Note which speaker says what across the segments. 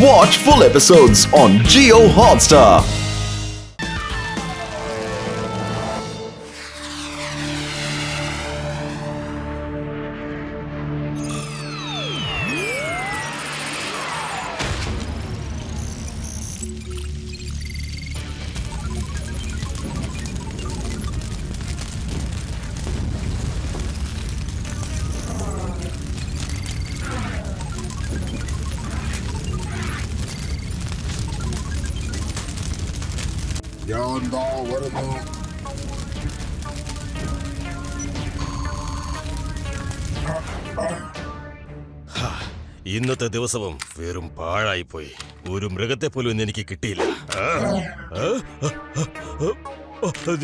Speaker 1: Watch full episodes on Jio Hotstar.
Speaker 2: ഇന്നത്തെ ദിവസവും വെറും പാഴായിപ്പോയി. ഒരു മൃഗത്തെ പോലും ഇന്ന് എനിക്ക് കിട്ടിയില്ല.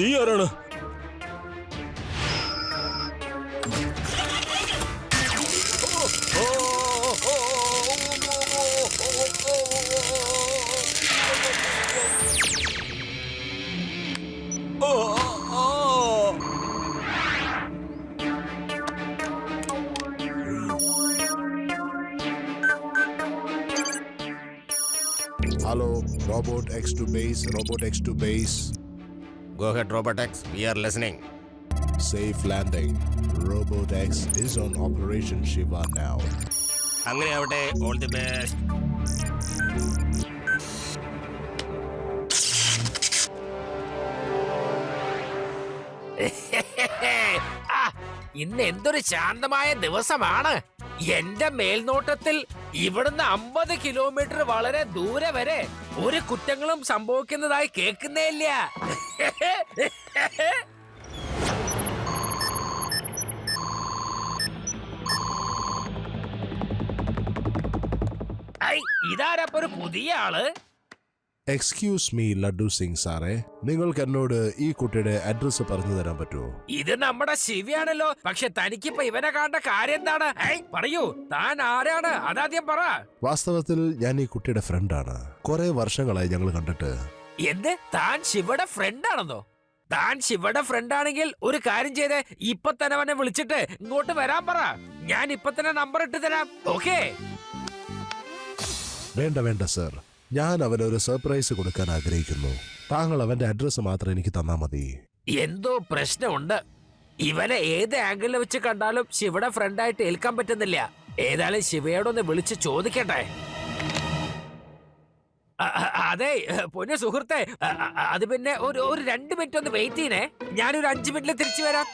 Speaker 2: നീ ആരാണ്?
Speaker 3: Hello, Robot X to base, Robot X to base.
Speaker 2: Go ahead, Robot X. We are listening.
Speaker 3: Safe landing. Robot X is on Operation Shiva now.
Speaker 2: അങ്ങനെ ആവട്ടെ. All the best.
Speaker 4: ഇന്ന് എന്തൊരു ശാന്തമായ ദിവസമാണ്. എന്റെ മേൽനോട്ടത്തിൽ ഇവിടുന്ന് 50 കിലോമീറ്റർ വളരെ ദൂരെ വരെ ഒരു കുറ്റങ്ങളും സംഭവിക്കുന്നതായി കേൾക്കുന്നേ ഇല്ല. ഇതാരപ്പോ ഒരു പുതിയ ആള്?
Speaker 3: എക്സ്ക്യൂസ് മീ ലഡു സിംഗ് സാറേ, നിങ്ങൾക്ക് എന്നോട് ഈ കുട്ടിയുടെ അഡ്രസ് പറഞ്ഞു തരാൻ പറ്റുമോ?
Speaker 4: ഇത് നമ്മുടെ ശിവയാണല്ലോ. പക്ഷെ തനിക്കിപ്പോ ഇവനെ കാണേണ്ട കാര്യം എന്താണ്? പറയൂ, താൻ ആരാണ്? അതാദ്യം പറ.
Speaker 3: വാസ്തവത്തിൽ ഞാൻ ഈ കുട്ടിയുടെ ഫ്രണ്ടാണ്. കുറെ വർഷങ്ങളായി ഞങ്ങൾ കണ്ടിട്ട്.
Speaker 4: എന്ത്? താൻ ശിവയുടെ ഫ്രണ്ട് ആണെന്നോ? താൻ ശിവയുടെ ഫ്രണ്ട് ആണെങ്കിൽ ഒരു കാര്യം ചെയ്തേ, ഇപ്പൊ തന്നെ അവനെ വിളിച്ചിട്ട് ഇങ്ങോട്ട് വരാൻ പറ. ഞാൻ ഇപ്പൊ തന്നെ നമ്പർ ഇട്ട് തരാം. ഓക്കേ?
Speaker 3: വേണ്ട വേണ്ട സർ, ഞാൻ അവനൊരു സർപ്രൈസ് കൊടുക്കാൻ ആഗ്രഹിക്കുന്നു. താങ്കൾ അവന്റെ അഡ്രസ് മാത്രം എനിക്ക് തന്നാ മതി.
Speaker 4: എന്തോ പ്രശ്നമുണ്ട്. ഇവനെ ഏത് ആംഗിളിൽ വെച്ച് കണ്ടാലും ശിവയുടെ ഫ്രണ്ടായിട്ട് ഏൽക്കാൻ പറ്റുന്നില്ല. ഏതായാലും ശിവയോടൊന്ന് വിളിച്ച് ചോദിക്കട്ടെ. അതെ പൊന്നു സുഹൃത്തെ, അത് പിന്നെ ഒരു 2 മിനിറ്റ് ഒന്ന് വെയിറ്റ് ചെയ്യണേ. ഞാനൊരു 5 മിനിറ്റിൽ തിരിച്ചു വരാം.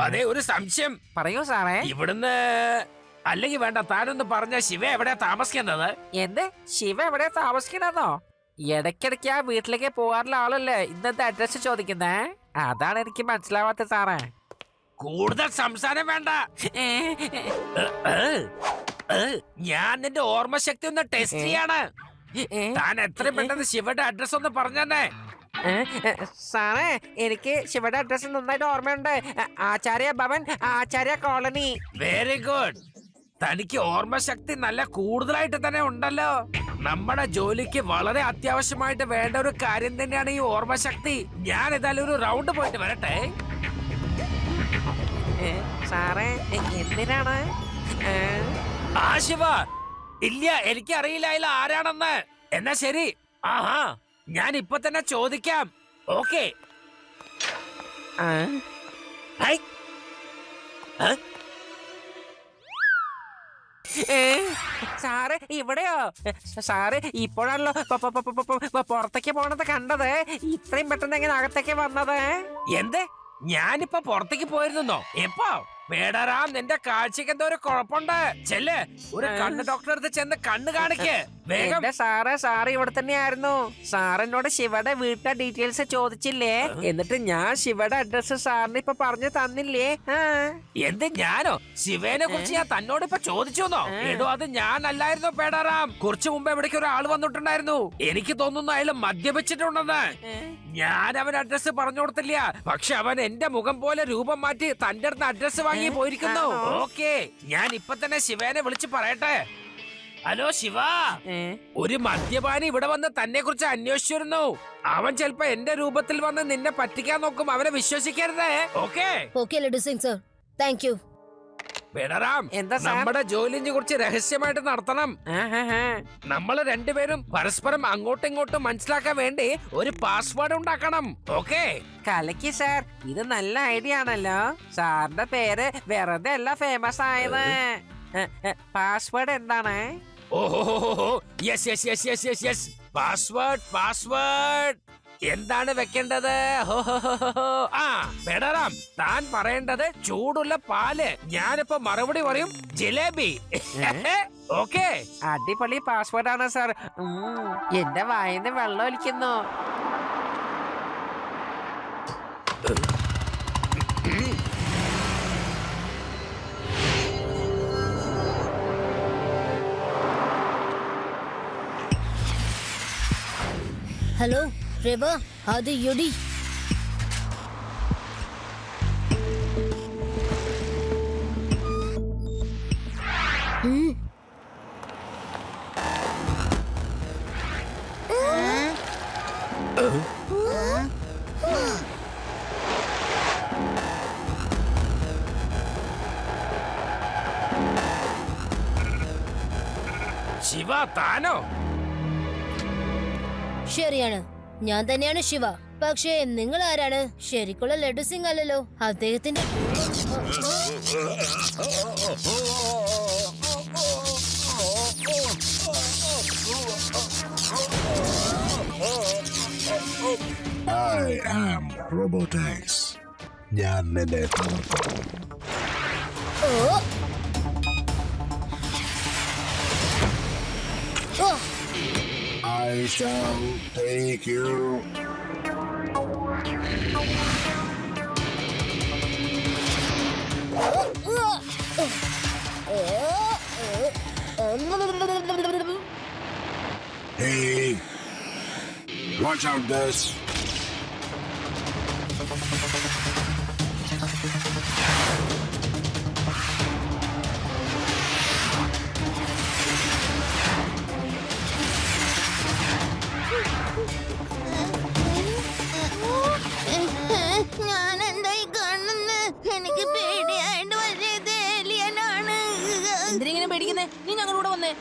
Speaker 4: അതെ, ഒരു സംശയം.
Speaker 5: പറയൂ സാറേ.
Speaker 4: ഇവിടുന്ന് അല്ലെങ്കിൽ വേണ്ട, താനൊന്ന് പറഞ്ഞ ശിവ എവിടെയാ താമസിക്കുന്നത്?
Speaker 5: എന്ത്? ശിവ എവിടെ താമസിക്കണെന്നോ? ഇടയ്ക്കിടയ്ക്ക് ആ വീട്ടിലേക്ക് പോകാറുള്ള ആളല്ലേ ഇന്നത്തെ അഡ്രസ് ചോദിക്കുന്നേ? അതാണ് എനിക്ക് മനസ്സിലാവാത്ത സാറേ.
Speaker 4: കൂടുതൽ സംസാരം വേണ്ട. ഞാൻ നിന്റെ ഓർമ്മശക്തി ഒന്ന് ടെസ്റ്റ് ചെയ്യാണ്. താൻ എത്രയും പെട്ടെന്ന് ശിവയുടെ അഡ്രസ് ഒന്ന് പറഞ്ഞേ.
Speaker 5: സാറേ, എനിക്ക് ശിവയുടെ അഡ്രസ് നന്നായിട്ട് ഓർമ്മയുണ്ട്. ആചാര്യ ഭവൻ, ആചാര്യ കോളനി.
Speaker 4: Very good. തനിക്ക് ഓർമ്മശക്തി നല്ല കൂടുതലായിട്ട് തന്നെ ഉണ്ടല്ലോ. നമ്മുടെ ജോലിക്ക് വളരെ അത്യാവശ്യമായിട്ട് വേണ്ട ഒരു കാര്യം തന്നെയാണ് ഈ ഓർമ്മശക്തി. ഞാൻ ഏതായാലും ഒരു റൗണ്ട് പോയിട്ട് വരട്ടെ.
Speaker 5: സാറേ, എന്തിനാണ്?
Speaker 4: ആ ശിവ ഇല്ല, എനിക്കറിയില്ല ആരാണെന്ന്. എന്നാ ശരി. ആഹാ, ഞാൻ ഇപ്പൊ തന്നെ ചോദിക്കാം. ഓക്കെ?
Speaker 5: സാറ് ഇവിടെയോ? സാറ് ഇപ്പോഴാണല്ലോ പുറത്തേക്ക് പോണത് കണ്ടത്. ഇത്രയും പെട്ടെന്ന് എങ്ങനെ അകത്തേക്ക് വന്നത്?
Speaker 4: എന്ത്? ഞാനിപ്പോ പുറത്തേക്ക് പോയിരുന്നോ? എപ്പോ? വേടറാം, നിന്റെ കാഴ്ചക്ക് എന്തോ ഒരു കുഴപ്പമുണ്ട്. ചെല്ല്, ഒരു കണ്ണ് ഡോക്ടറെ അടുത്ത് ചെന്ന് കണ്ണ് കാണിക്ക് വേഗം.
Speaker 5: സാറ് ഇവിടെ തന്നെയായിരുന്നു. സാർ എന്നോട് ശിവയുടെ വീട്ടിലെ ഡീറ്റെയിൽസ് ചോദിച്ചില്ലേ? എന്നിട്ട് ഞാൻ ശിവയുടെ അഡ്രസ് സാറിന് ഇപ്പൊ പറഞ്ഞു തന്നില്ലേ?
Speaker 4: എന്ത്? ഞാനോ? ശിവനെ കുറിച്ച് ഞാൻ തന്നോട് ഇപ്പൊ ചോദിച്ചോന്നോ? എടോ, അത് ഞാനല്ലായിരുന്നു പേടാറാം. കുറച്ചു മുമ്പ് എവിടേക്ക് ഒരാൾ വന്നിട്ടുണ്ടായിരുന്നു. എനിക്ക് തോന്നുന്നു അയാൾ മദ്യപിച്ചിട്ടുണ്ടെന്ന്. ഞാൻ അവൻ അഡ്രസ് പറഞ്ഞു കൊടുത്തില്ല. പക്ഷെ അവൻ എന്റെ മുഖം പോലെ രൂപം മാറ്റി തന്റെ അടുത്ത് അഡ്രസ് വാങ്ങി പോയിരിക്കുന്നു. ഓക്കെ, ഞാൻ ഇപ്പൊ തന്നെ ശിവനെ വിളിച്ച് പറയട്ടെ. ഹലോ ശിവ,
Speaker 5: ഏ?
Speaker 4: ഒരു മദ്യപാനി ഇവിടെ വന്ന് തന്നെ കുറിച്ച് അന്വേഷിച്ചിരുന്നു. അവൻ ചിലപ്പോ എന്റെ രൂപത്തിൽ വന്ന് നിന്നെ പറ്റിക്കാൻ നോക്കും. അവനെ വിശ്വസിക്കരുതേ. Okay
Speaker 6: okay Laddu Singh sir, thank you.
Speaker 4: ബേഡറാം,
Speaker 5: എന്താ സാർ?
Speaker 4: നമ്മുടെ ജോലിനെ കുറിച്ച് രഹസ്യമായിട്ട് നടത്തണം.
Speaker 5: ആഹാഹാ.
Speaker 4: നമ്മൾ രണ്ടുപേരും പരസ്പരം അങ്ങോട്ടും ഇങ്ങോട്ടും മനസ്സിലാക്കാൻ വേണ്ടി ഒരു പാസ്വേഡ് ഉണ്ടാക്കണം. ഓക്കേ?
Speaker 5: കലക്കി സാർ, ഇത് നല്ല ഐഡിയ ആണല്ലോ. സാറിന്റെ പേര് വെറുതെ അല്ല ഫേമസ് ആയത്. പാസ്വേഡ് എന്താണ്?
Speaker 4: ഓഹോ, yes yes yes yes yes yes. Password എന്താണ് വെക്കേണ്ടത്? ആ ബേഡറാം, താൻ പറയേണ്ടത് ചൂടുള്ള പാല്. ഞാനിപ്പോ മറുപടി പറയും ജിലേബി. ഓക്കേ?
Speaker 5: അടിപൊളി പാസ്വേഡ് ആണ് സാർ. എന്റെ വായിന്ന് വെള്ളം ഒലിക്കുന്നു.
Speaker 6: ഹലോ രവ, അത് യുഡി.
Speaker 4: ശിവ, താനോ?
Speaker 6: ശരിയാണ്, ഞാൻ തന്നെയാണ് ശിവ. പക്ഷേ നിങ്ങൾ ആരാണ്? ശരിക്കുള്ള ലഡു സിംഗ് അല്ലല്ലോ. അദ്ദേഹത്തിന്റെ
Speaker 3: I am Robotex. ഞാൻ നിന്നെ തകർക്കും.
Speaker 6: ഓ ഓ
Speaker 3: I shall take you. Hey, watch out, this.
Speaker 6: ഞാൻ എന്തായി കാണുന്നു? എനിക്ക് പേടിയായിട്ട് വലിയത് ഏലിയനാണ്.
Speaker 7: എന്തിനെ പേടിക്കുന്നേ? നീ ഞങ്ങളൂടെ വന്നേ.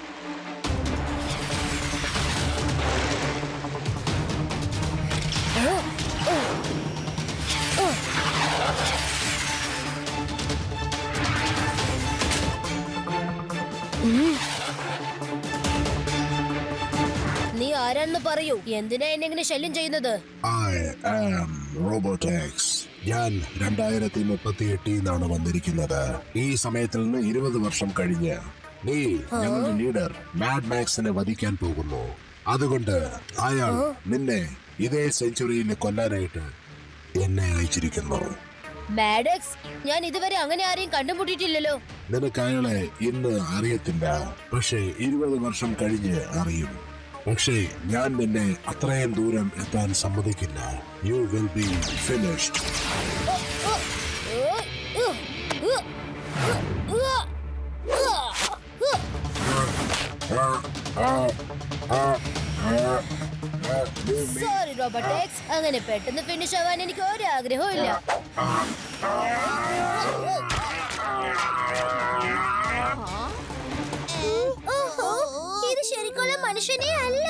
Speaker 6: നീ ആരാണെന്ന് പറയൂ. എന്തിനാ എന്നെ ഇങ്ങനെ ശല്യം ചെയ്യുന്നത്?
Speaker 3: I am Robotex. ഞാൻ 2038 വന്നിരിക്കുന്നത്. ഈ സമയത്തിൽ നിന്ന് 20 വർഷം കഴിഞ്ഞ് നീ ഞങ്ങളുടെ ലീഡർ മാഡ് മാക്സിനെ വധിക്കാൻ പോകുന്നു. അതുകൊണ്ട് അയാൾ നിന്നെ ഇതേ സെഞ്ചുറിയിൽ കൊല്ലാനായിട്ട് എന്നെ അയച്ചിരിക്കുന്നു.
Speaker 6: മാഡക്സ്, ഞാൻ ഇതുവരെ അങ്ങനെ ആരെയും കണ്ടുമുട്ടിയിട്ടില്ലല്ലോ.
Speaker 3: നിനക്ക് അയാളെ ഇന്ന് അറിയത്തില്ല, പക്ഷേ 20 വർഷം കഴിഞ്ഞ് അറിയും. പക്ഷേ ഞാൻ നിന്നെ അത്രയും ദൂരം എത്താൻ സമ്മതിക്കില്ല. You will be finished.
Speaker 6: Sorry Robotex, അങ്ങനെ പെട്ടെന്ന് ഫിനിഷ് ആവാൻ എനിക്ക് ഒരു ആഗ്രഹവും ഇല്ല. ഓഹോ, ഇത് ശരിക്കുള്ള മനുഷ്യനെ അല്ല.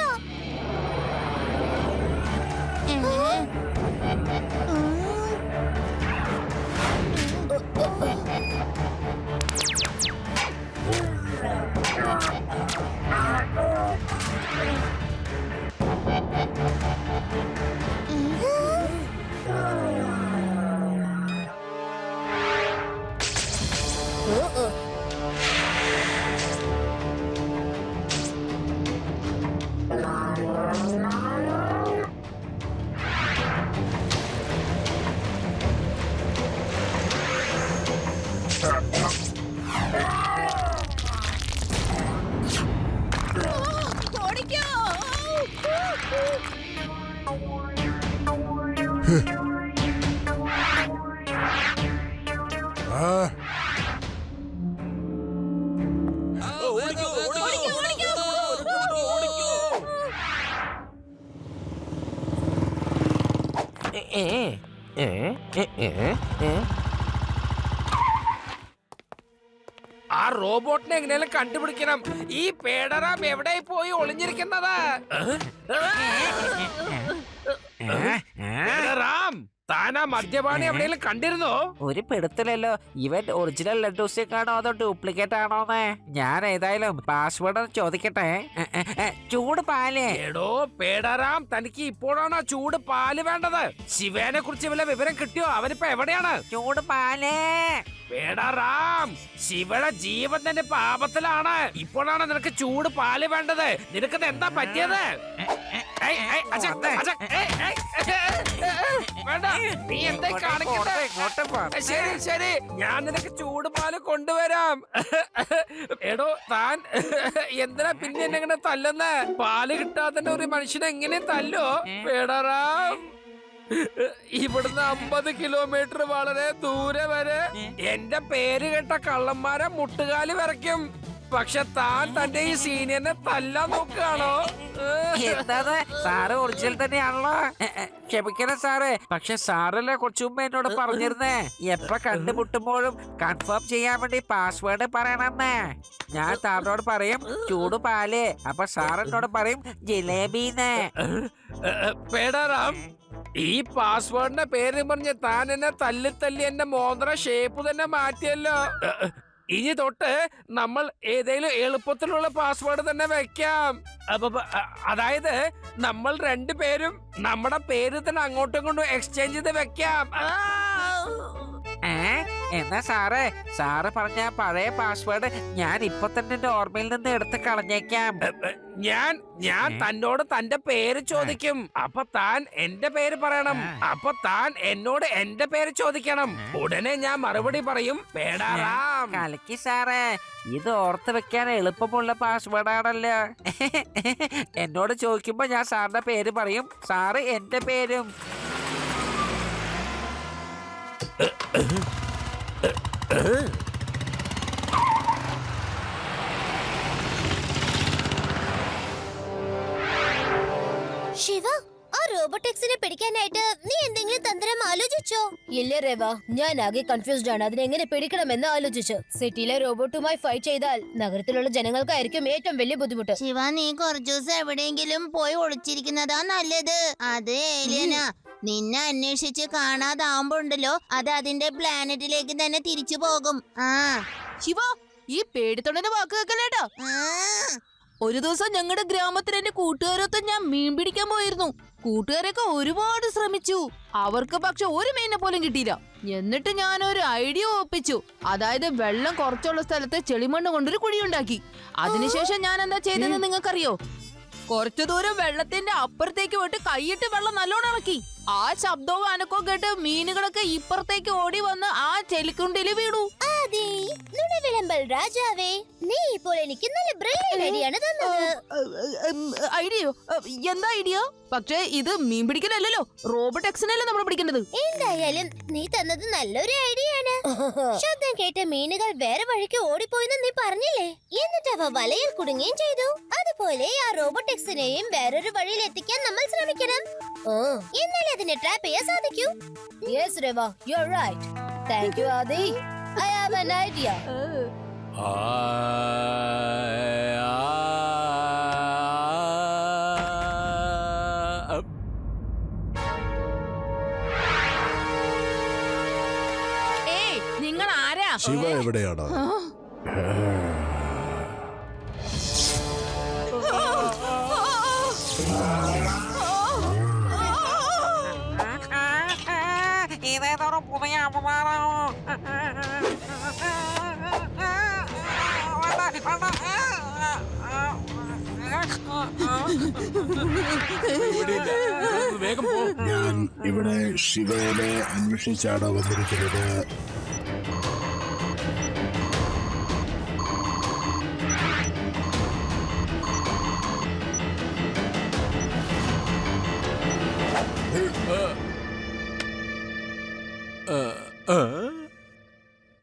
Speaker 2: ഓടിക്കോ, ഓടിക്കോ.
Speaker 4: ആ റോബോട്ടിനെ എങ്ങനെയാലും കണ്ടുപിടിക്കണം. ഈ പേടറാം എവിടെ പോയി ഒളിഞ്ഞിരിക്കുന്നത്? പേടറാം, താനാ മദ്യപാനി എവിടെയെങ്കിലും കണ്ടിരുന്നോ?
Speaker 5: ഒരു പെടുത്തലല്ലോ. ഇവൻ ഒറിജിനൽ ലഡ്ഡൂസിക് ആണോ അതോ ഡ്യൂപ്ലിക്കേറ്റ് ആണോന്ന്? ഞാൻ ഏതായാലും പാസ്വേഡ് ചോദിക്കട്ടെ. ചൂട് പാല്.
Speaker 4: എടോ പേടറാം, തനിക്ക് ഇപ്പോഴാണോ ചൂട് പാല് വേണ്ടത്? ശിവേനെ കുറിച്ച് വല്ല വിവരം കിട്ടിയോ? അവനിപ്പോ എവിടെയാണ്?
Speaker 5: ചൂട് പാല്.
Speaker 4: പേടറാം, ശിവയുടെ ജീവൻ തന്നെ പാപത്തിലാണ്. ഇപ്പോഴാണ് നിനക്ക് ചൂട് പാല് വേണ്ടത്. നിനക്ക് എന്താ പറ്റിയത്? വേണ്ട, നീ എന്താ കാണിക്കട്ടെ? ശരി ശരി, ഞാൻ നിനക്ക് ചൂട് പാല് കൊണ്ടുവരാം. എടോ താൻ എന്തിനാ പിന്നെ എന്നെ ഇങ്ങനെ തല്ലുന്ന? പാല് കിട്ടാതെ ഒരു മനുഷ്യനെ എങ്ങനെ തല്ലോ? പേടറാം, ഇവിടുന്ന് 50 കിലോമീറ്റർ വളരെ ദൂരെ വരെ എന്റെ പേര് കേട്ട കള്ളന്മാരെ മുട്ടുകാലി വരയ്ക്കും. പക്ഷെ താൻ തന്റെ ഈ സീനിയറിനെ തല്ലാൻ നോക്കുകയാണോ?
Speaker 5: എന്താണ് സാറ് ഒറിജിനൽ തന്നെയാണല്ലോ. ക്ഷമിക്കണം സാറ്, പക്ഷെ സാറല്ലേ കുറച്ചു മുമ്പ് എന്നോട് പറഞ്ഞിരുന്നേ എപ്പ കണ്ടുമുട്ടുമ്പോഴും കൺഫേം ചെയ്യാൻ വേണ്ടി പാസ്വേഡ് പറയണമെന്ന്. ഞാൻ സാറിനോട് പറയും ചൂട് പാല്, അപ്പൊ സാർ എന്നോട് പറയും ജിലേബിന്ന്.
Speaker 4: പേടറാം, ഈ പാസ്വേഡിന്റെ പേര് പറഞ്ഞ് താൻ എന്നെ തല്ലി എന്റെ മോതിര ഷേപ്പ് തന്നെ മാറ്റിയല്ലോ. ഇനി തൊട്ട് നമ്മൾ ഏതെങ്കിലും എളുപ്പത്തിലുള്ള പാസ്വേഡ് തന്നെ വെക്കാം. അതായത് നമ്മൾ രണ്ടുപേരും നമ്മുടെ പേര് തന്നെ അങ്ങോട്ടും ഇങ്ങോട്ടും എക്സ്ചേഞ്ച് ചെയ്ത് വെക്കാം.
Speaker 5: എന്നാ സാറ് പറഞ്ഞ പഴയ പാസ്വേഡ് ഞാൻ ഇപ്പൊ തന്നെ എന്റെ ഓർമ്മയിൽ നിന്ന് എടുത്ത് കളഞ്ഞേക്കാം.
Speaker 4: ഞാൻ തന്നോട് തന്റെ പേര് ചോദിക്കും, അപ്പൊ താൻ എന്റെ പേര് പറയണം. അപ്പൊ താൻ എന്നോട് എന്റെ പേര് ചോദിക്കണം. ഉടനെ ഞാൻ മറുപടി പറയും പേടറാം.
Speaker 5: കലക്കി സാറേ, ഇത് ഓർത്ത് വെക്കാൻ എളുപ്പമുള്ള പാസ്വേഡാണല്ലോ. എന്നോട് ചോദിക്കുമ്പോ ഞാൻ സാറിന്റെ പേര് പറയും, സാറ് എന്റെ പേരും.
Speaker 6: ശിവ, ആ റോബോട്ടിക്സിനെ പിടിക്കാനായിട്ട് നീ എന്തെങ്കിലും തന്ത്രം ആലോചിച്ചോ? ഇല്ല രേവ, ഞാൻ ആകെ കൺഫ്യൂസ്ഡ് ആണ്. അതിനെങ്ങനെ പിടിക്കണമെന്ന് ആലോചിച്ചു. സിറ്റിയിലെ റോബോട്ടുമായി ഫൈറ്റ് ചെയ്താൽ നഗരത്തിലുള്ള ജനങ്ങൾക്കായിരിക്കും ഏറ്റവും വലിയ ബുദ്ധിമുട്ട്.
Speaker 7: ശിവ, നീ കുറച്ചു ദിവസം എവിടെയെങ്കിലും പോയി ഒളിച്ചിരിക്കുന്നതാ നല്ലത്. അത് ഏലിയനാ. നിന്നെ അന്വേഷിച്ച് കാണാതാവുമ്പോണ്ടല്ലോ അത് അതിന്റെ പ്ലാനറ്റിലേക്ക് തന്നെ തിരിച്ചു പോകും.
Speaker 8: ശിവ, ഈ പേടിത്തൊണ്ടന്റെ വാക്ക് കേൾക്കല്ലേട്ടോ. ഒരു ദിവസം ഞങ്ങളുടെ ഗ്രാമത്തിൽ എന്റെ കൂട്ടുകാരൊത്ത് ഞാൻ മീൻ പിടിക്കാൻ പോയിരുന്നു. കൂട്ടുകാരൊക്കെ ഒരുപാട് ശ്രമിച്ചു. അവർക്ക് പക്ഷെ ഒരു മീനിനെ പോലും കിട്ടിയില്ല. എന്നിട്ട് ഞാൻ ഒരു ഐഡിയ ഒപ്പിച്ചു. അതായത് വെള്ളം കുറച്ചുള്ള സ്ഥലത്ത് ചെളിമണ്ണ് കൊണ്ടൊരു കുഴിയുണ്ടാക്കി. അതിനുശേഷം ഞാൻ എന്താ ചെയ്തതെന്ന് നിങ്ങൾക്കറിയോ? കുറച്ചു ദൂരം വെള്ളത്തിന്റെ അപ്പുറത്തേക്ക് പോയിട്ട് കൈയിട്ട് വെള്ളം നല്ലോണം ഇളക്കി. ആ ശബ്ദവും അനക്കവും കേട്ട് മീനുകളൊക്കെ ഇപ്പുറത്തേക്ക് ഓടി വന്ന് ആ ചെളിക്കുണ്ടിൽ വീണു.
Speaker 6: അതെ, നുണവിളമ്പൽ രാജാവേ, നീ ഇപ്പോൾ എനിക്ക് നല്ല ബ്രില്യന്റ് ഐഡിയയാണ് തന്നത്.
Speaker 8: ഐഡിയോ? എന്താ ഐഡിയ? പക്ഷേ ഇത് മീൻ പിടിക്കലല്ലോ, റോബോട്ട് എക്സിനല്ലേ നമ്മൾ പിടിക്കേണ്ടത്.
Speaker 6: എന്തായാലും നീ തന്നത് നല്ലൊരു ഐഡിയ ആണ്. ശബ്ദം കേട്ട മീനുകൾ വേറെ വഴിക്ക് ഓടിപ്പോയെന്ന് നീ പറഞ്ഞില്ലേ? എന്നിട്ട് അവ വലയിൽ കുടുങ്ങുകയും ചെയ്തു. അതുപോലെ ആ റോബോട്ടിക്സിനെയും വേറൊരു വഴിയിൽ എത്തിക്കാൻ നമ്മൾ ശ്രമിക്കണം. എന്നാലേ അതിനെ ട്രാപ്പ് ചെയ്യാൻ സാധിക്കൂ. Yes Reva, you are right. Thank you Adi. I have an idea.
Speaker 8: ഏയ്, നിങ്ങൾ ആരാ?
Speaker 3: ശിവ എവിടെയാണ്?
Speaker 5: ഇതേതോറും പുതിയ അപമാനമോ?
Speaker 4: വേഗം പോ.
Speaker 3: ഞാൻ ഇവിടെ ശിവനെ അന്വേഷിച്ചാണ് വന്നിരിക്കുന്നത്.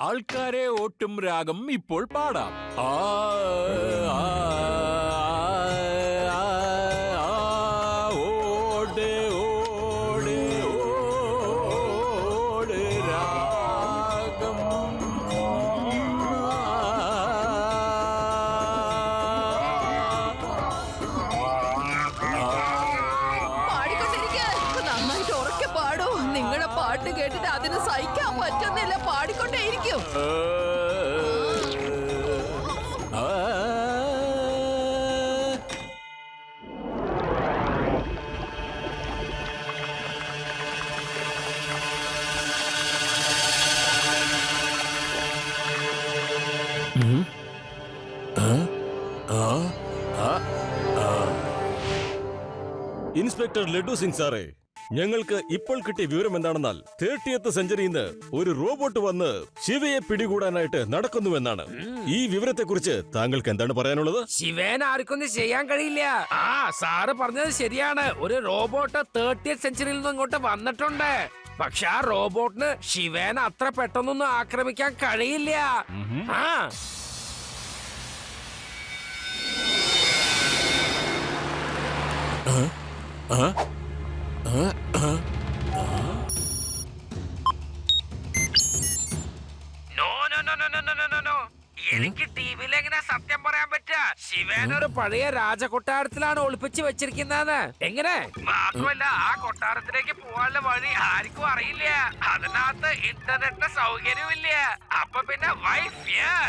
Speaker 9: ആൾക്കാരെ ഓട്ടും രാഗം ഇപ്പോൾ പാടാം. ഓട് ഓട്
Speaker 2: ഇൻസ്പെക്ടർ ലഡു സിംഗ് സാറേ, ഞങ്ങൾക്ക് ഇപ്പോൾ കിട്ടിയ വിവരം എന്താണെന്നാൽ 30th സെഞ്ചുറിന്ന് ഒരു റോബോട്ട് വന്ന് ശിവയെ പിടികൂടാനായിട്ട് നടക്കുന്നുവെന്നാണ്. ഈ വിവരത്തെക്കുറിച്ച് താങ്കൾക്ക് എന്താണ് പറയാനുള്ളത്?
Speaker 4: ശിവേന ആർക്കൊന്നും ചെയ്യാൻ കഴിയില്ല. സാറ് പറഞ്ഞത് ശരിയാണ്. ഒരു റോബോട്ട് 30th സെഞ്ചുറിയിൽ നിന്ന് ഇങ്ങോട്ട് വന്നിട്ടുണ്ട്. പക്ഷെ ആ റോബോട്ടിന് ശിവേന അത്ര പെട്ടെന്നൊന്നും ആക്രമിക്കാൻ കഴിയില്ല. എനിക്ക് ടിവിയിൽ എങ്ങനെ സത്യം പറയാൻ പറ്റുക? ശിവേന ഒരു പഴയ രാജകൊട്ടാരത്തിലാണ് ഒളിപ്പിച്ച് വെച്ചിരിക്കുന്നത്. എങ്ങനെ? മാത്രമല്ല ആ കൊട്ടാരത്തിലേക്ക് പോകാനുള്ള വഴി ആർക്കും അറിയില്ല. അതിനകത്ത് ഇന്റർനെറ്റ് സൗകര്യവും ഇല്ല. അപ്പൊ പിന്നെ വൈ ഫിയർ?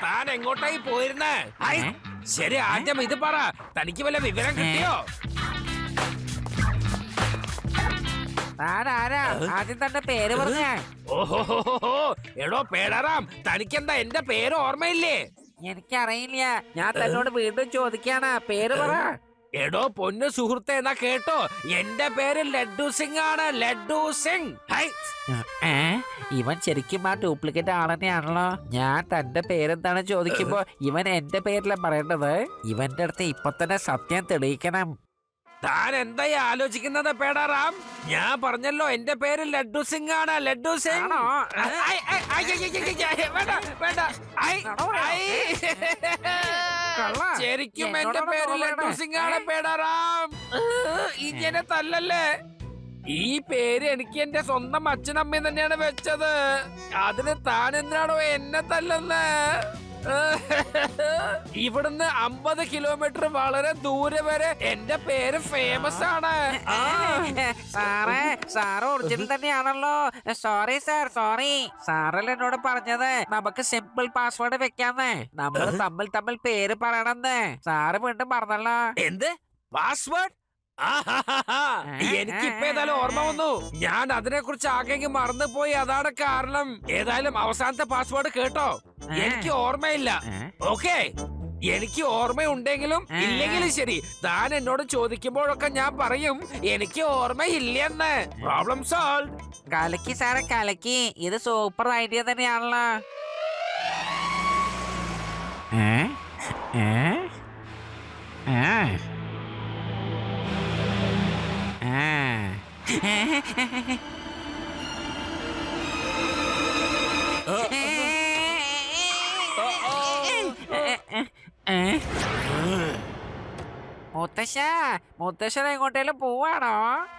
Speaker 4: താൻ എങ്ങോട്ടായി പോയിരുന്നേ? ശരി, ആദ്യം ഇത് പറ. തനിക്ക് വല്ല വിവരം കിട്ടിയോ?
Speaker 5: ആദ്യം തന്റെ പേര് പറഞ്ഞേ.
Speaker 4: ഓഹോ, എടോ പേടാറാം, തനിക്കെന്താ എന്റെ പേര് ഓർമ്മയില്ലേ?
Speaker 5: എനിക്കറിയില്ല. ഞാൻ തന്നോട് വീണ്ടും ചോദിക്കാണ്, പേര് പറ.
Speaker 4: എടോ പൊന്നു സുഹൃത്തെ, എന്നാ കേട്ടോ, എന്റെ പേര് ലഡ്ഡു സിംഗ് ആണ്. ലഡ്ഡു സിംഗ്.
Speaker 5: ഇവൻ ശരിക്കും ആ ഡ്യൂപ്ലിക്കേറ്റ് ആളെന്നെയാണല്ലോ. ഞാൻ തന്റെ പേരെന്താണ് ചോദിക്കുമ്പോ ഇവൻ എന്റെ പേരിലാണ് പറയേണ്ടത്. ഇവന്റെ അടുത്ത് ഇപ്പൊ തന്നെ സത്യം തെളിയിക്കണം.
Speaker 4: താൻ എന്തായി ആലോചിക്കുന്നത് പേടാറാം? ഞാൻ പറഞ്ഞല്ലോ എന്റെ പേര് ലഡ്ഡു സിംഗ് ആണ്. ലഡ്ഡു സിംഗ്. ശരിക്കും എന്റെ പേര് ലഡ്ഡു സിംഗ് ആണ് പേടാറാം. ഇങ്ങനെ തല്ലല്ലേ. ഈ പേര് എനിക്ക് എന്റെ സ്വന്തം അച്ഛനമ്മ തന്നെയാണ് വെച്ചത്. അതിന് താൻ എന്തിനാണോ എന്നെ തല്ലെന്ന്? ഇവിടുന്ന് 50 കിലോമീറ്റർ വളരെ ദൂരെ വരെ എന്റെ പേര് ഫേമസ് ആണ്.
Speaker 5: സാറ് ഒറിജിനൽ തന്നെയാണല്ലോ. Sorry sir, sorry. സാറല്ല എന്നോട് പറഞ്ഞത് നമുക്ക് സിമ്പിൾ പാസ്വേഡ് വെക്കാന്ന്. നമ്മൾ തമ്മിൽ പേര് പറയണമെന്ന്. സാറ് വീണ്ടും പറഞ്ഞല്ലോ.
Speaker 4: എന്ത് പാസ്വേഡ്? എനിക്കിപ്പോ ഏതായാലും ഓർമ്മ വന്നു. ഞാൻ അതിനെ കുറിച്ച് ആകെ മറന്നുപോയി. അതാണ് കാരണം. ഏതായാലും അവസാനത്തെ പാസ്വേഡ് കേട്ടോ. എനിക്ക് ഓർമ്മയില്ല. ഓക്കെ, എനിക്ക് ഓർമ്മയുണ്ടെങ്കിലും ഇല്ലെങ്കിലും ശരി, താൻ എന്നോട് ചോദിക്കുമ്പോഴൊക്കെ ഞാൻ പറയും എനിക്ക് ഓർമ്മയില്ലെന്ന്. Problem solve.
Speaker 5: കലക്കി സാറെ, കലക്കി. ഇത് സൂപ്പർ ഐഡിയ തന്നെയാണല്ലോ. മുത്തശ്ശൻ എങ്ങോട്ടേലും പോവാണോ?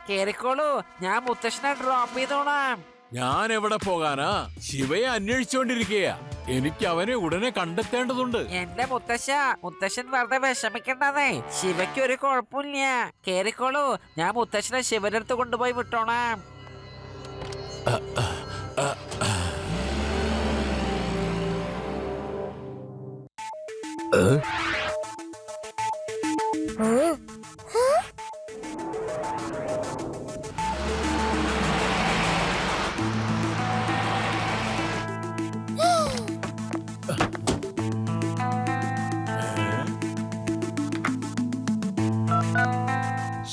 Speaker 5: കേറിക്കോളൂ, ഞാൻ മുത്തശ്ശനെ ഡ്രോപ്പ് ചെയ്തോളാം.
Speaker 9: ഞാൻ എവിടെ പോകാനാ? ശിവയെ അന്വേഷിച്ചോണ്ടിരിക്കയാ. എനിക്ക് അവനെ ഉടനെ കണ്ടെത്തേണ്ടതുണ്ട്.
Speaker 5: എന്റെ മുത്തശ്ശൻ വെറുതെ വിഷമിക്കണ്ടതേ. ശിവയ്ക്ക് ഒരു കുഴപ്പമില്ല. കേറിക്കോളൂ, ഞാൻ മുത്തശ്ശനെ ശിവന്റെ അടുത്ത് കൊണ്ടുപോയി വിട്ടോളാം.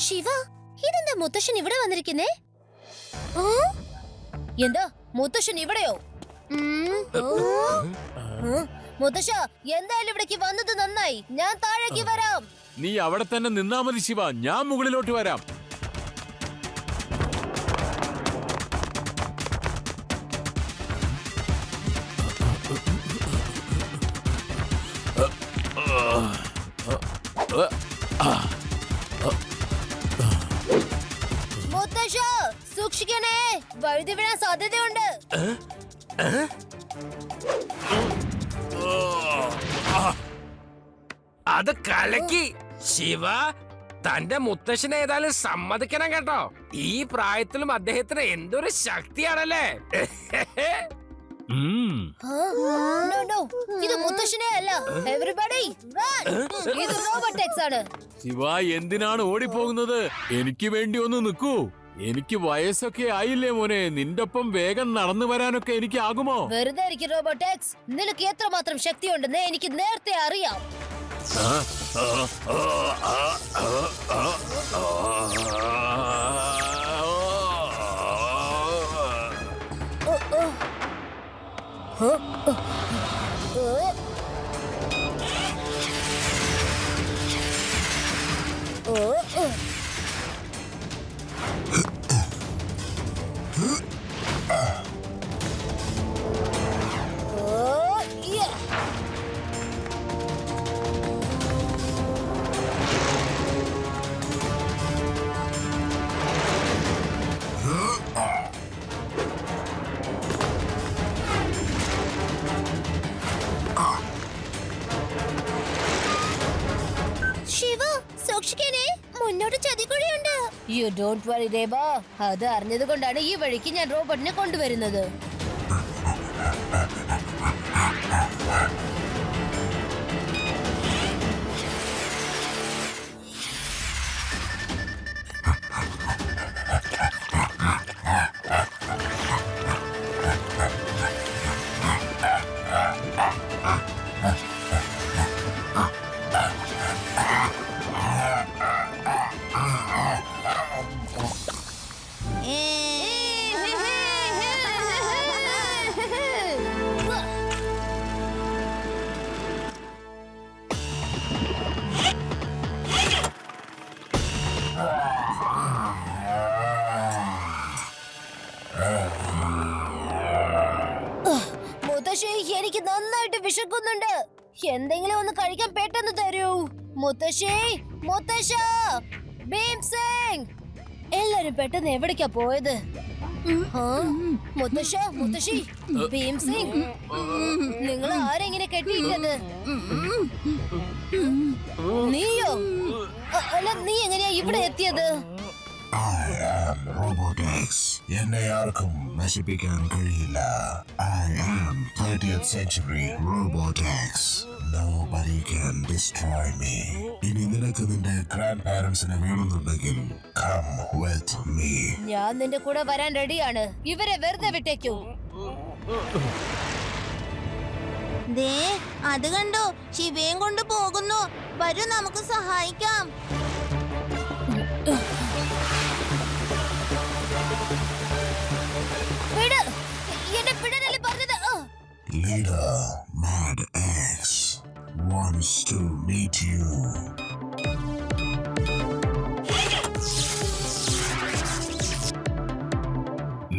Speaker 6: ശിവ, ഇതെന്താ മുത്തശ്ശൻ ഇവിടെ വന്നിരിക്കുന്നേ? എന്താ മുത്തശ്ശൻ ഇവിടെയോ? മുത്തശ്ശ, എന്തായാലും ഇവിടേക്ക് വന്നത് നന്നായി. ഞാൻ താഴേക്ക് വരാം.
Speaker 9: നീ അവിടെ തന്നെ നിന്നാ മതി ശിവ, ഞാൻ മുകളിലോട്ട് വരാം.
Speaker 6: മുത്തശ്ശ, സൂക്ഷിക്കണേ, വഴുതി വീഴാൻ സാധ്യതയുണ്ട്.
Speaker 4: അത് കലക്കി. ശിവ, തന്റെ മുത്തശ്ശനെ ഏതായാലും സമ്മതിക്കണം കേട്ടോ. ഈ പ്രായത്തിലും അദ്ദേഹത്തിന് എന്തൊരു ശക്തിയാണല്ലേ.
Speaker 6: No, no. ഇത് മുത്തശ്ശനെ അല്ല. Everybody, run. ഇത് റോബോടെക്സ് ആണ്.
Speaker 9: ശിവ, എന്തിനാണ് ഓടിപ്പോകുന്നത്? എനിക്ക് വേണ്ടി ഒന്ന് നിൽക്കൂ. എനിക്ക് വയസ്സൊക്കെ ആയില്ലേ മോനെ. നിന്റെ ഒപ്പം വേഗം നടന്നു വരാനൊക്കെ എനിക്ക് ആകുമോ?
Speaker 6: വെറുതെ ഇരിക്കും റോബോടെക്സ്. നിനക്ക് എത്രമാത്രം ശക്തിയുണ്ടെന്ന് എനിക്ക് നേരത്തെ അറിയാം. ശിവ, സൂക്ഷിക്കണേ, മുന്നോട്ട് ചതിക്കുഴിയുണ്ട്. You don't worry Reba. അത് അറിഞ്ഞത് കൊണ്ടാണ് ഈ വഴിക്ക് ഞാൻ റോബോട്ടിനെ കൊണ്ടുവരുന്നത്. മുത്തശ്ശി, എനിക്ക് നന്നായിട്ട് വിശക്കുന്നുണ്ട്. എന്തെങ്കിലും ഒന്ന് കഴിക്കാൻ പെട്ടെന്ന് തരൂ. മുത്തശ്ശി, മുത്തശ്ശ, ഭീം സിംഗ്, എല്ലാരും പെട്ടെന്ന് എവിടേക്കാ പോയത്? മുത്തശ്ശ, മുത്തശ്ശി, ഭീം സിംഗ്, നിങ്ങൾ ആരെങ്ങനെ കെട്ടിയിട്ടത്? നീയോ? അല്ല, നീ എങ്ങനെയാ ഇവിടെ എത്തിയത്?
Speaker 3: I am Robotex. എന്നെ ആർക്കും നശിപ്പിക്കാൻ കഴിയില്ല. I am 30th century Robotex. Nobody can destroy me. ഇനി നിനക്ക് നിന്റെ ഗ്രാൻഡ് പാരന്റ്സിനെ വേണമെന്നുണ്ടെങ്കിൽ come with me.
Speaker 6: ഞാൻ നിന്റെ കൂടെ വരാൻ റെഡിയാണ്. ഇവരെ വെറുതെ വിട്ടേക്കൂ.
Speaker 7: ദേ, അത് കണ്ടോ, ശിവയും കൊണ്ട് പോകുന്നു. വരൂ, നമുക്ക് സഹായിക്കാം.
Speaker 3: Leader Mad X wants to meet you.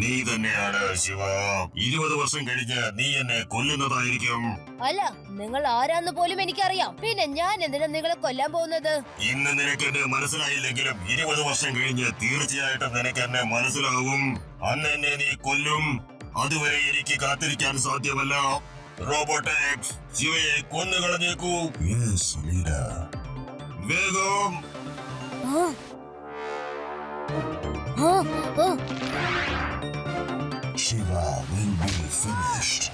Speaker 3: നീ തന്നെയാണ് ശിവ. 20 വർഷം കഴിഞ്ഞ് നീ എന്നെ കൊല്ലുന്നതായിരിക്കും.
Speaker 6: അല്ല, നിങ്ങൾ ആരാന്ന് പോലും എനിക്കറിയാം. പിന്നെ ഞാൻ എന്തിനാ നിങ്ങളെ കൊല്ലാൻ പോകുന്നത്?
Speaker 3: ഇന്ന് നിനക്ക് എന്നെ മനസ്സിലായില്ലെങ്കിലും 20 വർഷം കഴിഞ്ഞ് തീർച്ചയായിട്ടും നിനക്ക് എന്നെ മനസ്സിലാവും. അന്ന് എന്നെ നീ കൊല്ലും. അതുവരെ എനിക്ക് കാത്തിരിക്കാൻ സാധ്യമല്ല. റോബോടെക്സ്, ശിവയെ കൊന്നുകളഞ്ഞേക്കൂ. വേഗം. Shiva will be finished.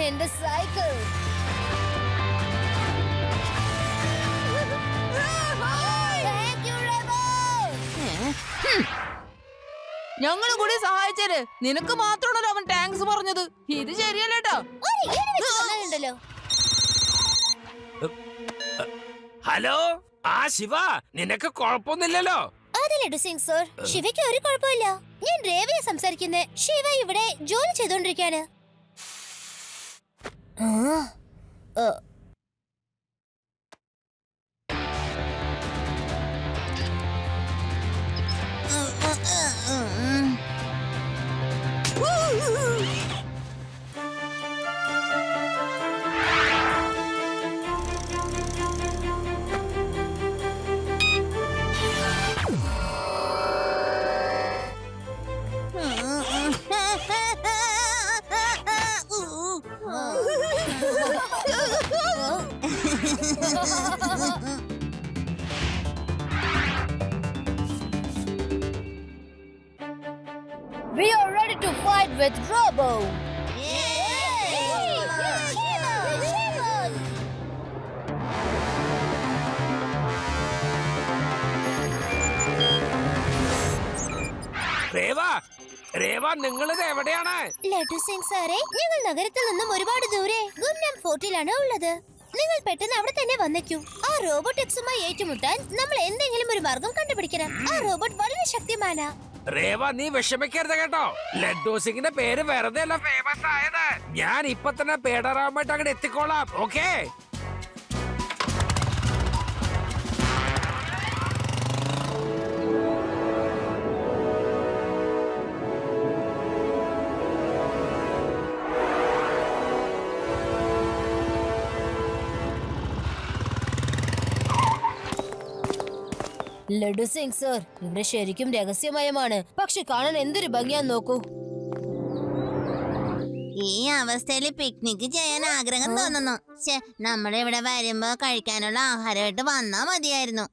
Speaker 6: എന്റെ സൈക്കിൾ.
Speaker 8: ഞങ്ങളും കൂടി സഹായിച്ചേര്. നിനക്ക് മാത്രമാണല്ലോ അവൻ താങ്ക്സ് പറഞ്ഞത്. ഇത് ശരിയല്ലേട്ടോ.
Speaker 4: ഹലോ, ആ ശിവ, നിനക്ക് കുഴപ്പമൊന്നുമില്ലല്ലോ?
Speaker 6: അതിലിടു സിംഗ് സർ, ശിവയ്ക്ക് ഒരു കുഴപ്പമില്ല. ഞാൻ രേവയെ സംസാരിക്കുന്നേ. ശിവ ഇവിടെ ജോലി ചെയ്തോണ്ടിരിക്കാണ്. to fight with Robo.
Speaker 4: Rewa നിങ്ങളിത് എവിടെയാണ്?
Speaker 6: ലഡു സിംഗ് സാറേ, ഞങ്ങൾ നഗരത്തിൽ നിന്നും ഒരുപാട് ദൂരെ ഗുംനം ഫോർട്ടിലാണ് ഉള്ളത്. നിങ്ങൾ പെട്ടെന്ന് അവിടെ തന്നെ വന്നേക്കൂ. ആ റോബോട്ട് എക്സുമായി ഏറ്റുമുട്ടാൻ നമ്മൾ എന്തെങ്കിലും ഒരു മാർഗം കണ്ടുപിടിക്കണം. ആ റോബോട്ട് വളരെ ശക്തിമാനാ.
Speaker 4: രേവ, നീ വിഷമിക്കരുത് കേട്ടോ. ലഡ്ഡു സിംഗിന്റെ പേര് വെറുതെ അല്ല ഫേമസ് ആയത്. ഞാൻ ഇപ്പൊ തന്നെ പേടറാവുമായിട്ട് അങ്ങോട്ട് എത്തിക്കോളാം. ഓക്കേ?
Speaker 6: ലഡു സിംഗ് സർ, ഇവിടെ ശരിക്കും രഹസ്യമയമാണ്. പക്ഷെ കാണാൻ എന്തൊരു ഭംഗിയാന്ന് നോക്കൂ.
Speaker 7: ഈ അവസ്ഥയിൽ പിക്നിക് ചെയ്യാൻ ആഗ്രഹം തോന്നുന്നു. നമ്മുടെ ഇവിടെ വരുമ്പോ കഴിക്കാനുള്ള ആഹാരമായിട്ട് വന്നാ മതിയായിരുന്നു.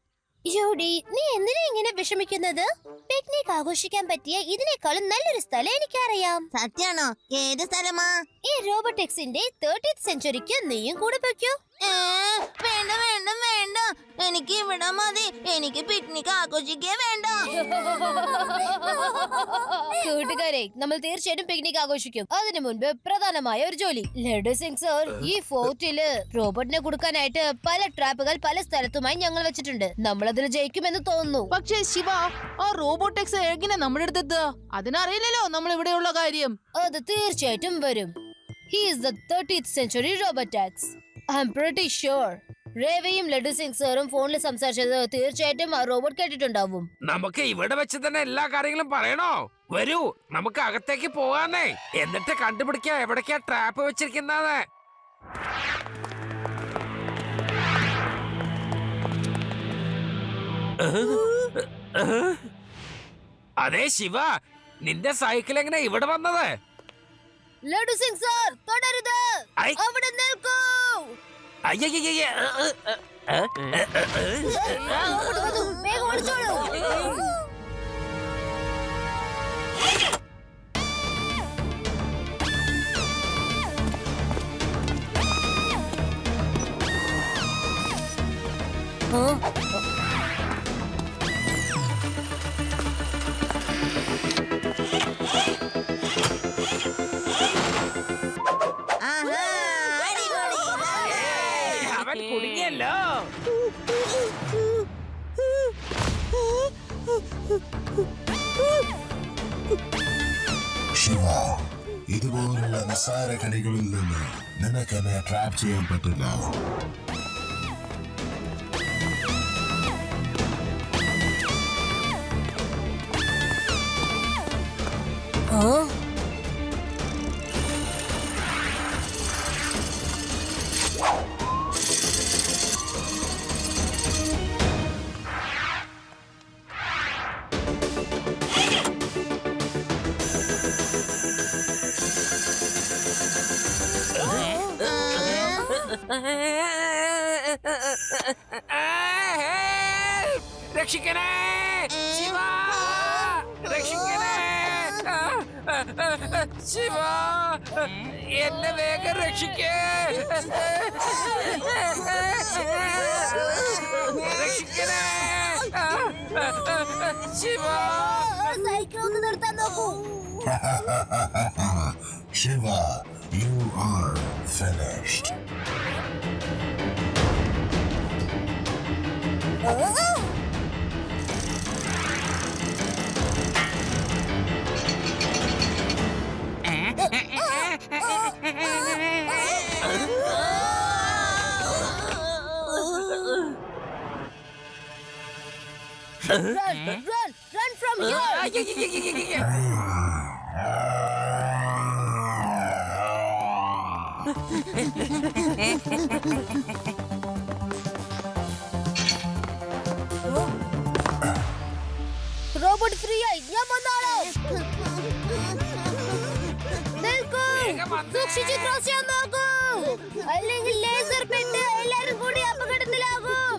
Speaker 6: യോഡി, നീ എന്തിനാ ഇങ്ങനെ വിഷമിക്കുന്നത്? പിക്നിക് ആഘോഷിക്കാൻ പറ്റിയ ഇതിനേക്കാളും നല്ലൊരു സ്ഥലം എനിക്കറിയാം.
Speaker 7: സത്യാണോ? ഏത് സ്ഥലമാ?
Speaker 6: ഈ റോബോട്ടിക്സിന്റെ 30th സെഞ്ചുറിക്ക് നീയും കൂടെ വെക്കോ.
Speaker 7: വേണ്ട വേണ്ട വേണ്ട, എനിക്ക് ഇവിടെ മതി. എനിക്ക് പിക്നിക് ആഘോഷിക്കേ വേണ്ട.
Speaker 6: കൂട്ടുകാരെ, നമ്മൾ തീർച്ചയായിട്ടും പിക്നിക് ആഘോഷിക്കും. അതിനു മുൻപ് പ്രധാനമായ ഒരു ജോലി. ലഡു സിംഗ് സർ, ഈ ഫോർട്ടില് റോബോട്ടിനെ കൊടുക്കാനായിട്ട് പല ട്രാപ്പുകൾ പല സ്ഥലത്തുമായി ഞങ്ങൾ വെച്ചിട്ടുണ്ട്. നമ്മൾ അതിൽ ജയിക്കുമെന്ന് തോന്നുന്നു.
Speaker 8: പക്ഷേ ശിവ, ആ റോബോട്ടിക്സ് എങ്ങനെ നമ്മുടെ അടുത്ത് എത്തുക? അതിനറിയില്ലല്ലോ നമ്മൾ ഇവിടെയുള്ള കാര്യം.
Speaker 6: അത് തീർച്ചയായിട്ടും വരും. He is the 30th century Robotax. I'm pretty sure. രേവയും laddu Singh സാറും ഫോണിൽ സംസാരിച്ചത് തീർച്ചയായിട്ടും ആ റോബോട്ട് കേട്ടിട്ടുണ്ടാവും.
Speaker 4: നമുക്ക് ഇവിടെ വെച്ച് തന്നെ എല്ലാ കാര്യങ്ങളും പറയണോ? വരൂ, നമുക്ക് അകത്തേക്ക് പോകാന്നേ. എന്നിട്ട് കണ്ടുപിടിക്കാം എവിടേക്കാ ട്രാപ്പ് വെച്ചിരിക്കുന്നത്. അതെ ശിവ, നിന്റെ സൈക്കിൾ എങ്ങനെ ഇവിടെ വന്നത്?
Speaker 6: ലഡു സിംഗ് സാർ, തുടരുത്.
Speaker 4: ഐ.
Speaker 6: അവിടെ നിൽക്കൂ.
Speaker 4: അയ്യയ്യയ്യ,
Speaker 6: റോബോട്ട് വന്നു. വേഗം ഓടിച്ചോളൂ.
Speaker 7: ആഹാ, അടിപൊളി.
Speaker 4: അവൻ കുടുങ്ങിയല്ലോ.
Speaker 3: ശിവ, ഇതുപോലുള്ള നിസ്സാര കളികളിൽ നിന്ന് നിനക്കെന്നെ ട്രാപ്പ് ചെയ്യാൻ പറ്റില്ല.
Speaker 4: രക്ഷിക്കണേ ശിവ, രക്ഷിക്കണേ ശിവ, എന്നെ വേഗം രക്ഷിക്കേ. രക്ഷിക്കണേ ശിവ.
Speaker 6: സൈക്കിൾ ഒന്ന് നിർത്താൻ നോക്കൂ.
Speaker 3: Shiva, you are finished.
Speaker 6: Run from here. Robot free ആയി. ഞാൻ വന്നോളാം. നിൽക്കൂ. സൂക്ഷിച്ച് ക്രോസ് ചെയ്യാൻ നോക്കൂ. അല്ലെങ്കിൽ ലേസർ പെട്ട് എല്ലാരും കൂടി അപകടത്തിലാകും.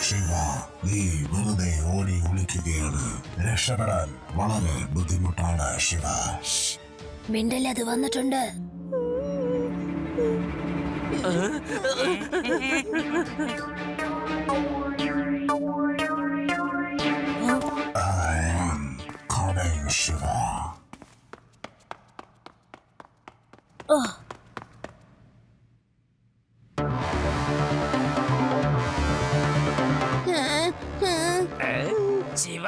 Speaker 3: ശിവ, നീ വെറുതെ ഓടി ഒളിക്കുകയാണ്. രക്ഷപ്പെടാൻ വളരെ ബുദ്ധിമുട്ടാണ് ശിവ.
Speaker 6: മിണ്ടൽ അത് വന്നിട്ടുണ്ട്.
Speaker 3: I am coming, Shiva.
Speaker 4: Shiva,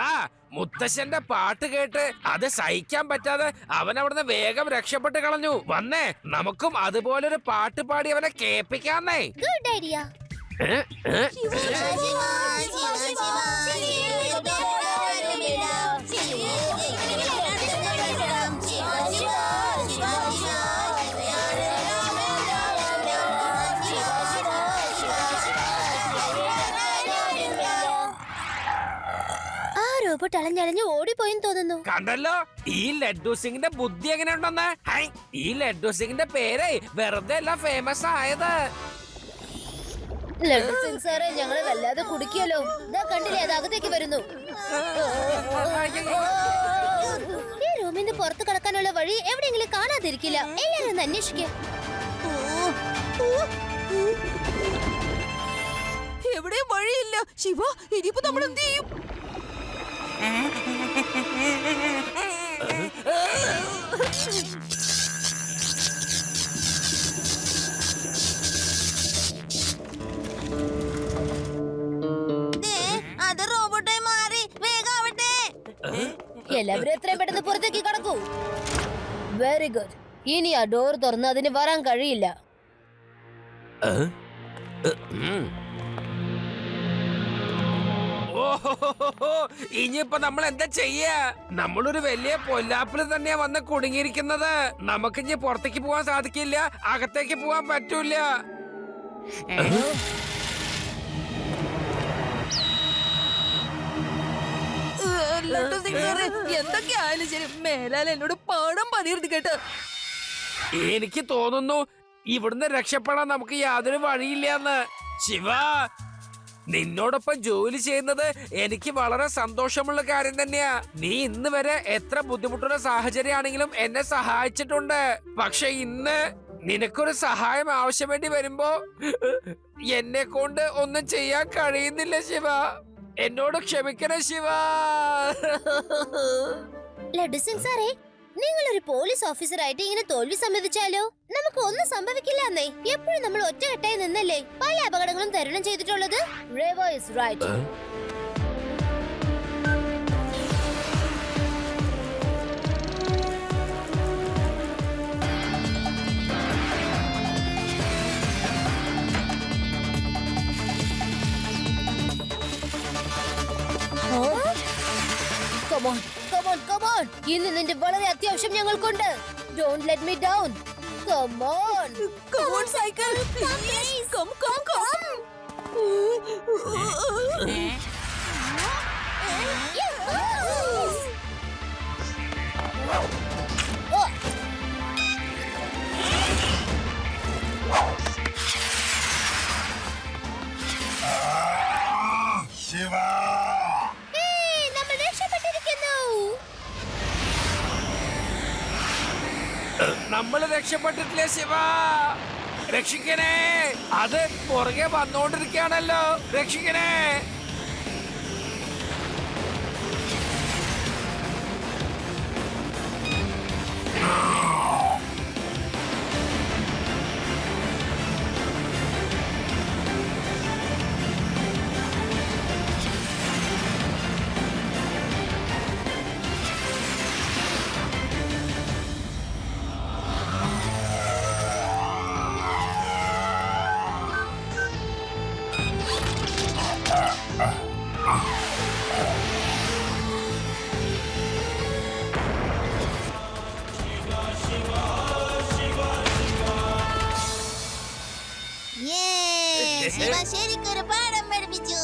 Speaker 4: മുത്തശ്ശന്റെ പാട്ട് കേട്ട് അത് സഹിക്കാൻ പറ്റാതെ അവൻ അവിടുന്ന് വേഗം രക്ഷപ്പെട്ട് കളഞ്ഞു. വന്നേ, നമുക്കും അതുപോലൊരു പാട്ട് പാടി അവനെ കേൾപ്പിക്കാന്നേ.
Speaker 6: Good idea. ആ റോബോട്ട് അളഞ്ഞളഞ്ഞ് ഓടിപ്പോയെന്ന് തോന്നുന്നു.
Speaker 4: കണ്ടല്ലോ, ഈ ലഡ്ഡു സിംഗിന്റെ ബുദ്ധി എങ്ങനെ ഉണ്ടെന്ന്. ഹൈ, ഈ ലഡ്ഡു സിംഗിന്റെ പേര് വെറുതെ അല്ല ഫേമസ് ആയത്.
Speaker 6: ലഡ്ഡു സിംഗ് സാറേ, ഞങ്ങളെ വല്ലാതെ കുടുക്കിയല്ലോ. ഇതാ കണ്ടില്ലേ, അത് അകത്തേക്ക് വരുന്നു. ഈ റൂമിൽ നിന്ന് പുറത്ത് കടക്കാനുള്ള വഴി എവിടെയെങ്കിലും കാണാതിരിക്കില്ല. എല്ലാരും ഒന്ന് അന്വേഷിക്കുക.
Speaker 8: എവിടെയും വഴിയില്ല. ശിവ, ഇനിയിപ്പോ നമ്മൾ എന്ത് ചെയ്യും?
Speaker 7: അത് റോബോട്ടായി മാറി. വേഗം ആവട്ടെ.
Speaker 6: എല്ലാവരും എത്രയും പെട്ടെന്ന് പുറത്തേക്ക് കടക്കൂ. Very good. ഇനി ആ ഡോർ തുറന്ന് അതിന് വരാൻ കഴിയില്ല.
Speaker 4: ഓഹോ, ഇനിയിപ്പോ നമ്മൾ എന്താ ചെയ്യാ? നമ്മളൊരു വലിയ പൊല്ലാപ്പിൽ തന്നെയാ വന്ന് കുടുങ്ങിയിരിക്കുന്നത്. നമുക്കിനി പുറത്തേക്ക് പോവാൻ സാധിക്കില്ല, അകത്തേക്ക് പോവാൻ പറ്റൂല.
Speaker 8: ലഡ്ഡു സിംഗ് സാറേ, എന്തൊക്കെയായാലും ശരി, മേലാൽ എന്നോട് പാടം പണിയിരുന്ന് കേട്ട്.
Speaker 4: എനിക്ക് തോന്നുന്നു ഇവിടുന്ന് രക്ഷപ്പെടാൻ നമുക്ക് യാതൊരു വഴിയില്ലെന്ന്. ശിവ, നിന്നോടൊപ്പം ജോലി ചെയ്യുന്നത് എനിക്ക് വളരെ സന്തോഷമുള്ള കാര്യം തന്നെയാ. നീ ഇന്ന് വരെ എത്ര ബുദ്ധിമുട്ടുള്ള സാഹചര്യമാണെങ്കിലും എന്നെ സഹായിച്ചിട്ടുണ്ട്. പക്ഷെ ഇന്ന് നിനക്കൊരു സഹായം ആവശ്യം വേണ്ടി വരുമ്പോ എന്നെ കൊണ്ട് ഒന്നും ചെയ്യാൻ കഴിയുന്നില്ല ശിവ. എന്നോട് ക്ഷമിക്കണം ശിവ.
Speaker 6: ലഡ്ഡു സിംഗ് സാറേ, നിങ്ങൾ ഒരു പോലീസ് ഓഫീസറായിട്ട് ഇങ്ങനെ തോൽവി സമ്മതിച്ചാലോ? നമുക്ക് ഒന്നും സംഭവിക്കില്ല എന്നേ. എപ്പോഴും നമ്മൾ ഒറ്റക്കെട്ടായി നിന്നല്ലേ പല അപകടങ്ങളും തരണം ചെയ്തിട്ടുള്ളത്. Revo is right. Come on, come on, come on. ഇന്ന് നിന്റെ വളരെ അത്യാവശ്യം ഞങ്ങൾക്കുണ്ട്. Don't let me down. Come on.
Speaker 8: Come on, cycle. Please. Come.
Speaker 3: Shiva,
Speaker 6: നമ്മൾ രക്ഷപ്പെട്ടിരിക്കുന്നു.
Speaker 4: നമ്മൾ രക്ഷപ്പെട്ടിട്ടില്ല ശിവ. രക്ഷിക്കണേ, അത് പുറകെ വന്നോണ്ടിരിക്കുകയാണല്ലോ. രക്ഷിക്കണേ.
Speaker 7: ശിവ ശരിക്കൊരു പാഠം പഠിപ്പിച്ചു.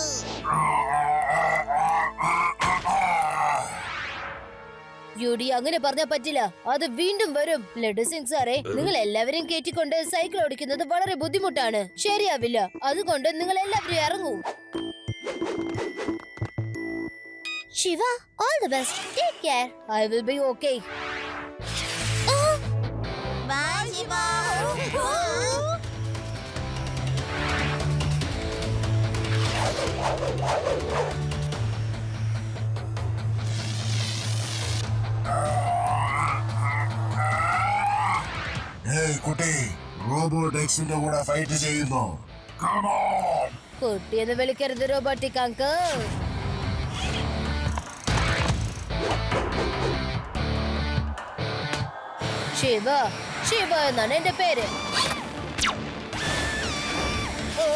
Speaker 6: യുഡി അങ്ങനെ പറഞ്ഞാ പറ്റില്ല. അത് വീണ്ടും വരും. ലഡു സിംഗ് സാറേ, നിങ്ങൾ എല്ലാവരെയും കയറ്റിക്കൊണ്ട് സൈക്കിൾ ഓടിക്കുന്നത് വളരെ ബുദ്ധിമുട്ടാണ്. ശരിയാവില്ല. അതുകൊണ്ട് നിങ്ങൾ എല്ലാവരും ഇറങ്ങൂ. Shiva, all the best. Take care. I will be okay.
Speaker 7: Bye, Shiva.
Speaker 3: ഏയ് കുട്ടി, റോബോട്ട് എക്സിന്റെ കൂടെ ഫൈറ്റ് ചെയ്യുന്നു. Come on.
Speaker 6: കുട്ടിയെന്ന് വിളിക്കരുത് റോബോട്ടിക് അങ്കിൾ. ശിവ, ശിവ എന്നാണ് എന്റെ പേര്. ഓ.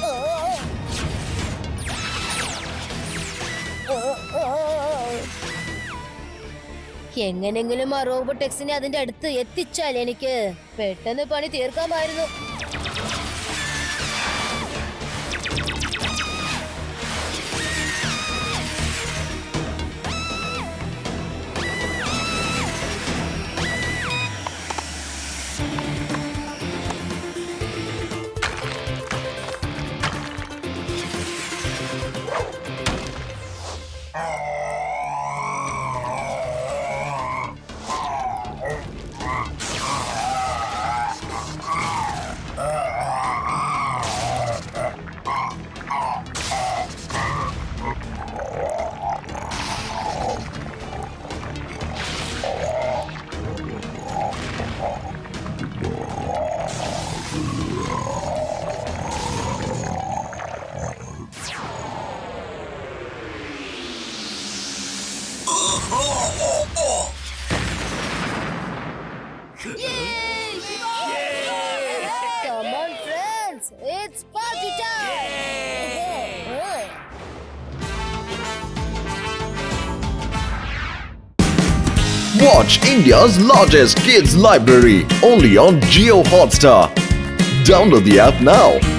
Speaker 6: ഓ. ഓ. ഓ. എങ്ങനെങ്കിലും ആ റോബോട്ട് എക്സിനെ അതിന്റെ അടുത്ത് എത്തിച്ചാൽ എനിക്ക് പെട്ടെന്ന് പണി തീർക്കാമായിരുന്നു. Come on, friends! It's party time!
Speaker 1: Watch India's largest kids library only on Jio Hotstar. Download the app now.